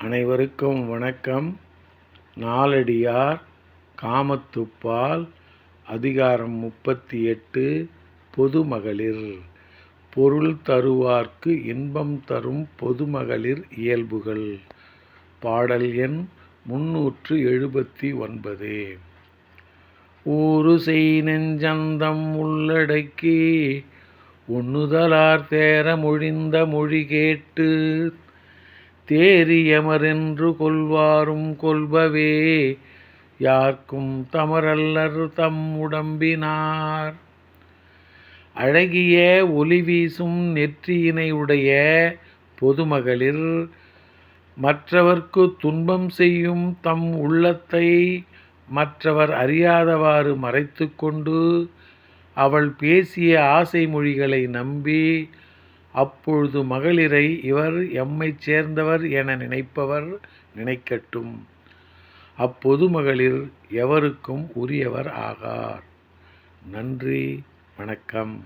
அனைவருக்கும் வணக்கம். நாலடியார் காமத்துப்பால் அதிகாரம் 38 பொதுமகளிர். பொருள் தருவார்க்கு இன்பம் தரும் பொதுமகளிர் இயல்புகள். பாடல் எண் 379. ஊறுசெய் நெஞ்சந்தம் உள்ளடக்கி உண்ணுதலார் தேர மொழிந்த மொழி கேட்டு தேரியமரென்று கொள்வாரும் கொள்பவே யார்க்கும் தமரல்லர் தம் உடம்பினார். அழகிய ஒளி வீசும் நெற்றியினை உடைய பொதுமகளிர் மற்றவர்க்கு துன்பம் செய்யும் தம் உள்ளத்தை மற்றவர் அறியாதவாறு மறைத்து கொண்டு அவள் பேசிய ஆசை மொழிகளை நம்பி அப்பொழுது மகளிரை இவர் எம்மைச் சேர்ந்தவர் என நினைப்பவர் நினைக்கட்டும். அப்பொது மகளிர் எவருக்கும் உரியவர் ஆகார். நன்றி, வணக்கம்.